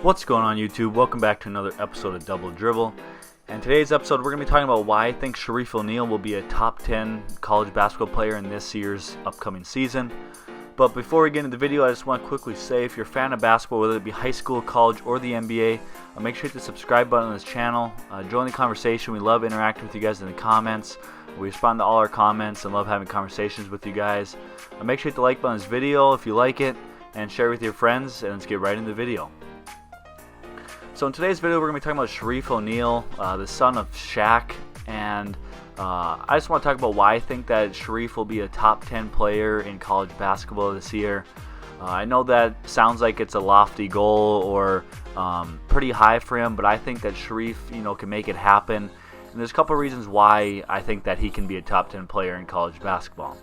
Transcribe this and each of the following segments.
What's going on, YouTube? Welcome back to another episode of Double Dribble. And today's episode, we're going to be talking about why I think Shareef O'Neal will be a top 10 college basketball player in this year's upcoming season. But before we get into the video, I just want to quickly say, if you're a fan of basketball, whether it be high school, college, or the NBA, make sure you hit the subscribe button on this channel. Join the conversation. We love interacting with you guys in the comments. We respond to all our comments and love having conversations with you guys. Make sure you hit the like button on this video if you like it, and share it with your friends, and let's get right into the video. So in today's video, we're going to be talking about Shareef O'Neal, the son of Shaq, and I just want to talk about why I think that Shareef will be a top 10 player in college basketball this year. I know that sounds like it's a lofty goal or pretty high for him, but I think that Shareef, can make it happen. And there's a couple of reasons why I think that he can be a top 10 player in college basketball.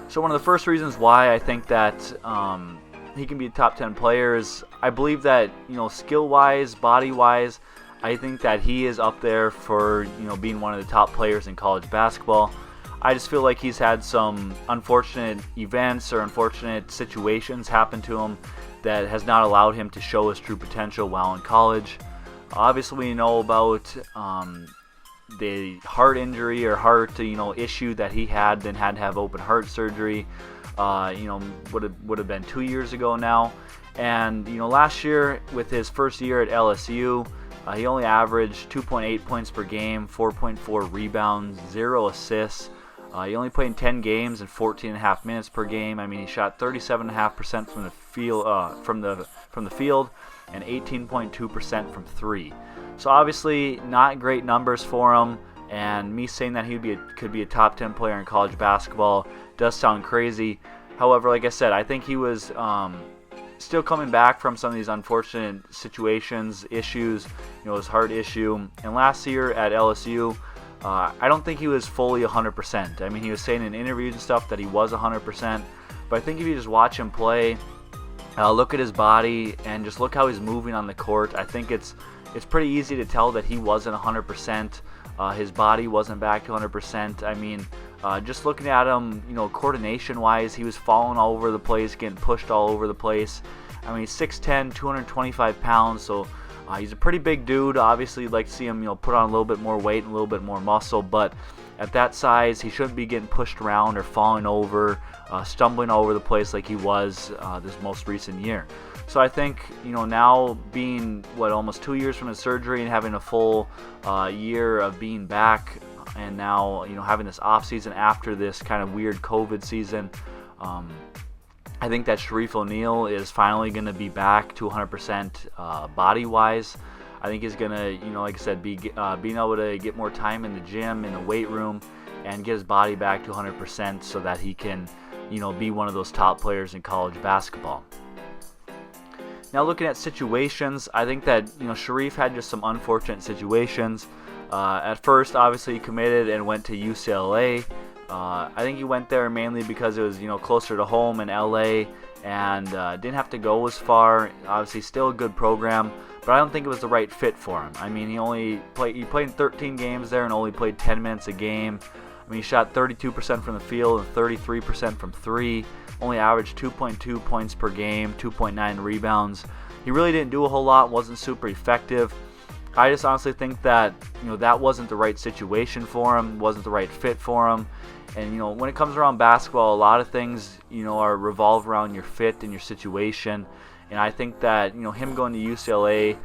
So one of the first reasons why I think that he can be a top 10 player is I believe that, skill-wise, body-wise, I think that he is up there for, being one of the top players in college basketball. I just feel like he's had some unfortunate events or unfortunate situations happen to him that has not allowed him to show his true potential while in college. Obviously, we know about the heart injury or heart, issue that he had, then had to have open heart surgery. Would have been 2 years ago now. And last year with his first year at LSU, he only averaged 2.8 points per game, 4.4 rebounds, 0 assists. He only played in 10 games and 14.5 minutes per game. I mean, he shot 37.5% from the field, from the field, and 18.2% from three. So obviously, not great numbers for him. And me saying that he could be a top 10 player in college basketball does sound crazy. However, like I said, I think he was still coming back from some of these unfortunate situations, issues, his heart issue. And last year at LSU, I don't think he was fully 100%. I mean, he was saying in interviews and stuff that he was 100%. But I think if you just watch him play, look at his body, and just look how he's moving on the court, I think it's pretty easy to tell that he wasn't 100%. His body wasn't back to 100%. I mean, just looking at him, coordination-wise, he was falling all over the place, getting pushed all over the place. I mean, he's 6'10", 225 pounds, so he's a pretty big dude. Obviously, you'd like to see him, put on a little bit more weight and a little bit more muscle, but at that size, he shouldn't be getting pushed around or falling over, stumbling all over the place like he was this most recent year. So I think, now being, almost 2 years from his surgery and having a full year of being back, and now, having this off season after this kind of weird COVID season, I think that Shareef O'Neal is finally going to be back to 100% body-wise. I think he's going to, like I said, being able to get more time in the gym, in the weight room, and get his body back to 100% so that he can, be one of those top players in college basketball. Now, looking at situations, I think that Shareef had just some unfortunate situations. At first, obviously, he committed and went to UCLA. I think he went there mainly because it was closer to home in LA, and didn't have to go as far. Obviously, still a good program, but I don't think it was the right fit for him. I mean, he played in 13 games there and only played 10 minutes a game. I mean, he shot 32% from the field and 33% from three. Only averaged 2.2 points per game, 2.9 rebounds. He really didn't do a whole lot, wasn't super effective. I just honestly think that, that wasn't the right situation for him, wasn't the right fit for him. And, when it comes around basketball, a lot of things, are revolve around your fit and your situation. And I think that, him going to UCLA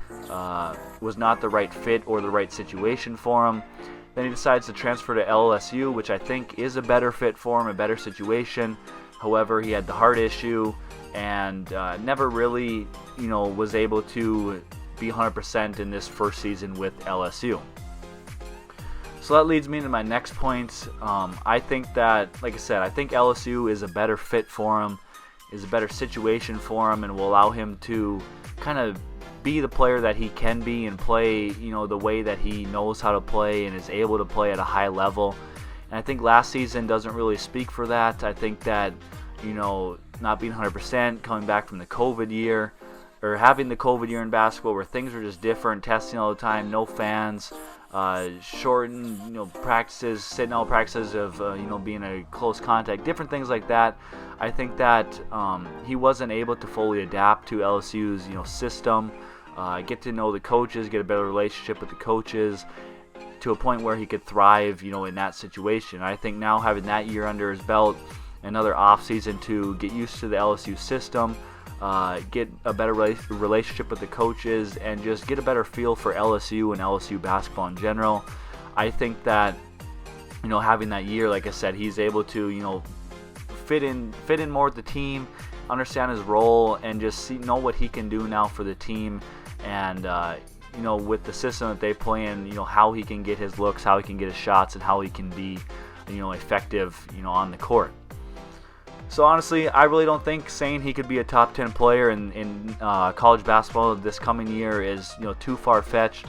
was not the right fit or the right situation for him. Then he decides to transfer to LSU, which I think is a better fit for him, a better situation. However, he had the heart issue and never really, was able to be 100% in this first season with LSU. So that leads me to my next point. I think that, like I said, I think LSU is a better fit for him, is a better situation for him, and will allow him to kind of be the player that he can be and play, the way that he knows how to play and is able to play at a high level. And I think last season doesn't really speak for that. I think that, not being 100%, coming back from the COVID year, or having the COVID year in basketball where things were just different, testing all the time, no fans, shorten practices, sitting out practices of being a close contact, different things like that. I think that he wasn't able to fully adapt to LSU's system, get to know the coaches, get a better relationship with the coaches, to a point where he could thrive in that situation. I think now, having that year under his belt, another offseason to get used to the LSU system, get a better relationship with the coaches, and just get a better feel for LSU and LSU basketball in general. I think that having that year, like I said, he's able to fit in more with the team, understand his role, and just know what he can do now for the team, and with the system that they play in, how he can get his looks, how he can get his shots, and how he can be effective on the court. So honestly, I really don't think saying he could be a top 10 player in college basketball this coming year is too far-fetched.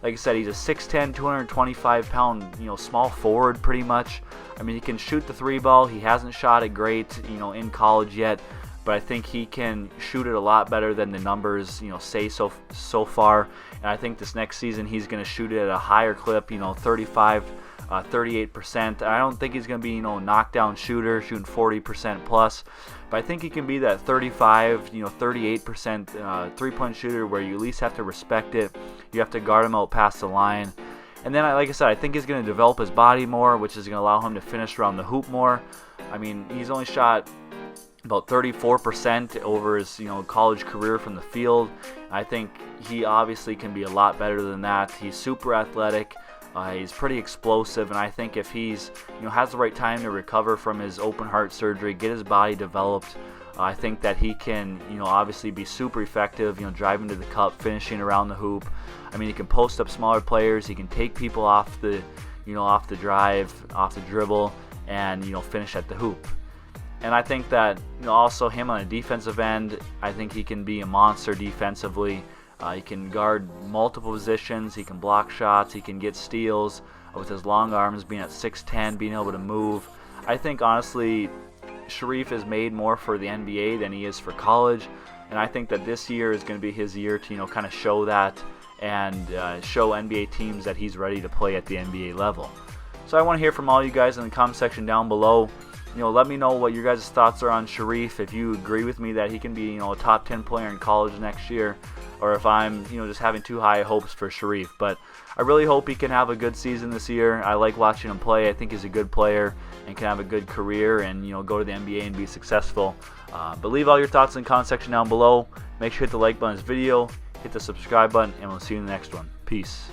Like I said, he's a 6'10", 225-pound small forward pretty much. I mean, he can shoot the three ball. He hasn't shot it great in college yet, but I think he can shoot it a lot better than the numbers say so far. And I think this next season he's going to shoot it at a higher clip, 35. 38%. I don't think he's going to be knockdown shooter shooting 40% plus, but I think he can be that 35 38% 3-point shooter where you at least have to respect it. You have to guard him out past the line. And then, like I said, I think he's going to develop his body more, which is going to allow him to finish around the hoop more. I mean, he's only shot about 34% over his college career from the field. I think he obviously can be a lot better than that. He's super athletic. He's pretty explosive, and I think if he's has the right time to recover from his open heart surgery, get his body developed, I think that he can obviously be super effective, driving to the cup, finishing around the hoop. I mean, he can post up smaller players, he can take people off the off the drive, off the dribble, and finish at the hoop. And I think that also him on a defensive end, I think he can be a monster defensively. He can guard multiple positions, he can block shots, he can get steals with his long arms, being at 6'10", being able to move. I think, honestly, Shareef is made more for the NBA than he is for college, and I think that this year is going to be his year to kind of show that and show NBA teams that he's ready to play at the NBA level. So I want to hear from all you guys in the comment section down below. Let me know what your guys' thoughts are on Shareef, if you agree with me that he can be a top 10 player in college next year, or if I'm just having too high hopes for Shareef. But I really hope he can have a good season this year. I like watching him play. I think he's a good player and can have a good career and go to the NBA and be successful. But leave all your thoughts in the comment section down below. Make sure to hit the like button on this video, hit the subscribe button, and we'll see you in the next one. Peace.